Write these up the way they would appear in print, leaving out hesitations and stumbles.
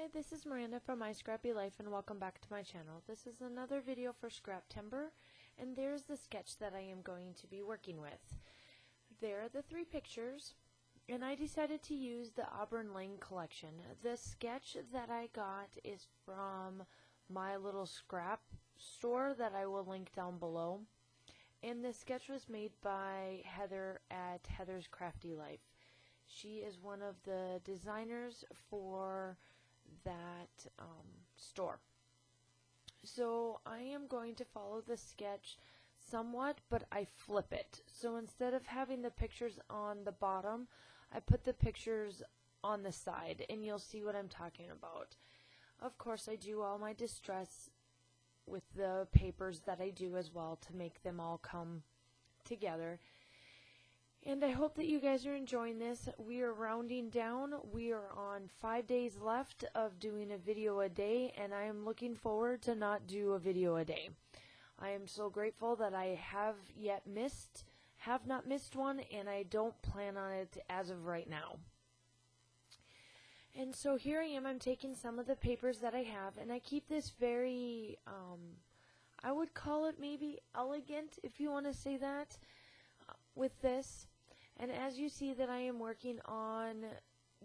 Hi, this is Miranda from My Scrappy Life and welcome back to my channel. This is another video for Scraptember, and there's the sketch that I am going to be working with. There are the three pictures, and I decided to use the Auburn Lane collection. The sketch that I got is from my little scrap store that I will link down below, and the sketch was made by Heather at Heather's Crafty Life. She is one of the designers for that store. So I am going to follow the sketch somewhat, but I flip it. So instead of having the pictures on the bottom, I put the pictures on the side, and you'll see what I'm talking about. Of course, I do all my distress with the papers that I do as well to make them all come together. And I hope that you guys are enjoying this. We are rounding down. We are on 5 days left of doing a video a day, and I am looking forward to not do a video a day. I am so grateful that I have not missed one, and I don't plan on it as of right now. And so here I am. I'm taking some of the papers that I have, and I keep this very, I would call it maybe elegant, if you want to say that, with this. And as you see that I am working on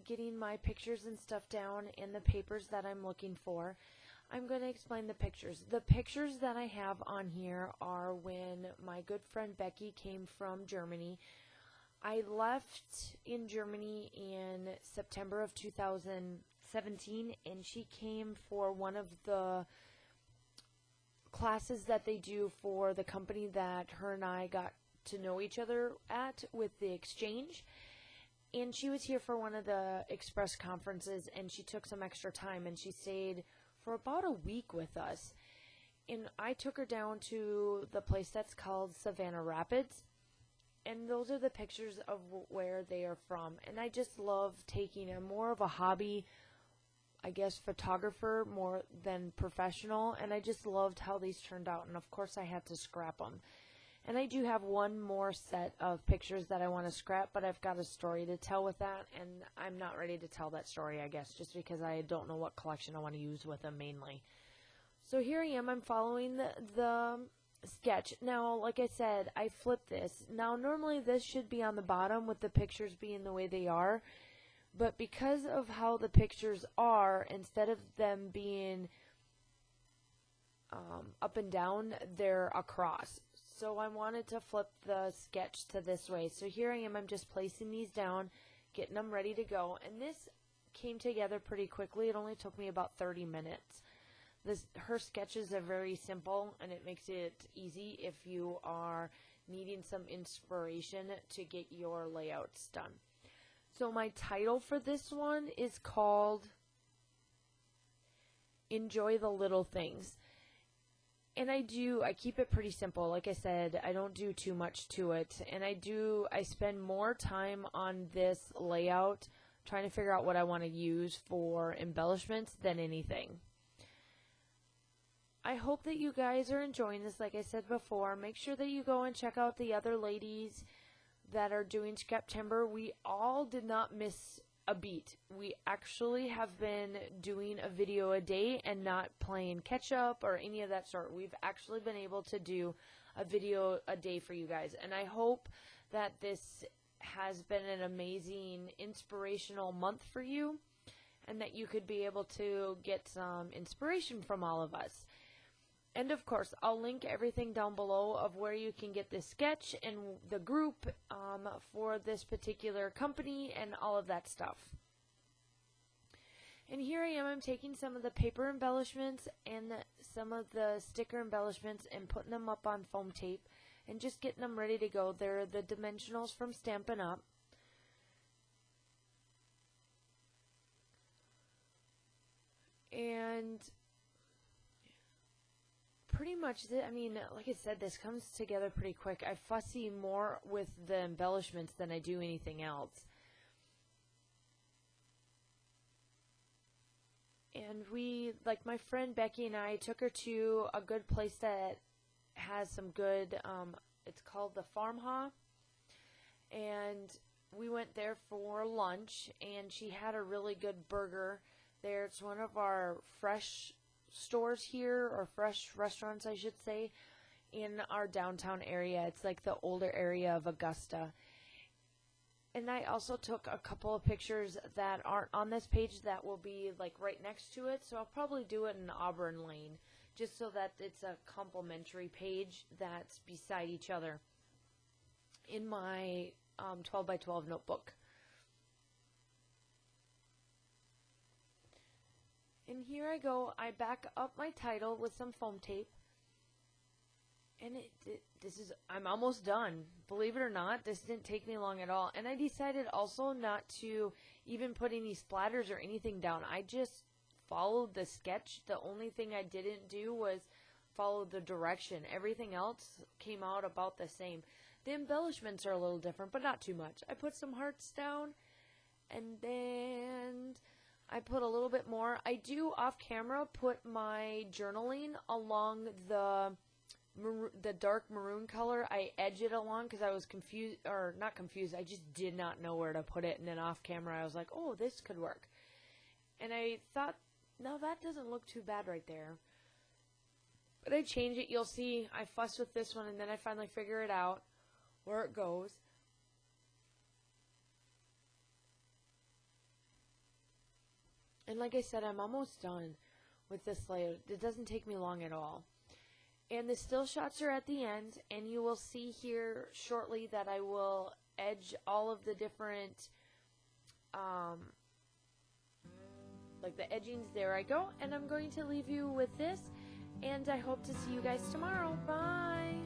getting my pictures and stuff down and the papers that I'm looking for, I'm going to explain the pictures. The pictures that I have on here are when my good friend Becky came from Germany. I left in Germany in September of 2017, and she came for one of the classes that they do for the company that her and I got to know each other at with the exchange. And she was here for one of the express conferences, and she took some extra time, and she stayed for about a week with us. And I took her down to the place that's called Savannah Rapids, and those are the pictures of where they are from. And I just love taking more of a hobby, I guess, photographer more than professional, and I just loved how these turned out. And of course I had to scrap them. And I do have one more set of pictures that I want to scrap, but I've got a story to tell with that, and I'm not ready to tell that story, I guess, just because I don't know what collection I want to use with them mainly. So here I am. I'm following the sketch. Now, like I said, I flipped this. Now, normally this should be on the bottom with the pictures being the way they are, but because of how the pictures are, instead of them being up and down, they're across. So I wanted to flip the sketch to this way. So here I am. I'm just placing these down, getting them ready to go. And this came together pretty quickly. It only took me about 30 minutes. Her sketches are very simple, and it makes it easy if you are needing some inspiration to get your layouts done. So my title for this one is called Enjoy the Little Things. And I keep it pretty simple. Like I said, I don't do too much to it. And I spend more time on this layout trying to figure out what I want to use for embellishments than anything. I hope that you guys are enjoying this. Like I said before, make sure that you go and check out the other ladies that are doing Scraptember. We all did not miss a beat. We actually have been doing a video a day and not playing catch up or any of that sort. We've actually been able to do a video a day for you guys, and I hope that this has been an amazing inspirational month for you, and that you could be able to get some inspiration from all of us. And of course, I'll link everything down below of where you can get this sketch and the group for this particular company and all of that stuff. And here I am. I'm taking some of the paper embellishments and some of the sticker embellishments and putting them up on foam tape and just getting them ready to go. They're the dimensionals from Stampin' Up. And pretty much, I mean, like I said, this comes together pretty quick. I fussy more with the embellishments than I do anything else. And like my friend Becky and I took her to a good place that has some good, it's called the Farmha. And we went there for lunch, and she had a really good burger there. It's one of our fresh stores here, or fresh restaurants, I should say, in our downtown area. It's like the older area of Augusta. And I also took a couple of pictures that aren't on this page that will be like right next to it. So I'll probably do it in Auburn Lane, just so that it's a complimentary page that's beside each other in my 12 by 12 notebook. And here I go. I back up my title with some foam tape. And I'm almost done. Believe it or not, this didn't take me long at all. And I decided also not to even put any splatters or anything down. I just followed the sketch. The only thing I didn't do was follow the direction. Everything else came out about the same. The embellishments are a little different, but not too much. I put some hearts down, and then I put a little bit more. I do off camera put my journaling along the dark maroon color. I edge it along because I was confused, or not confused, I just did not know where to put it. And then off camera I was like, oh, this could work. And I thought, no, that doesn't look too bad right there. But I change it. You'll see I fuss with this one, and then I finally figure it out where it goes. And like I said, I'm almost done with this layout. It doesn't take me long at all. And the still shots are at the end, and you will see here shortly that I will edge all of the different, like the edgings. There I go. And I'm going to leave you with this, and I hope to see you guys tomorrow. Bye!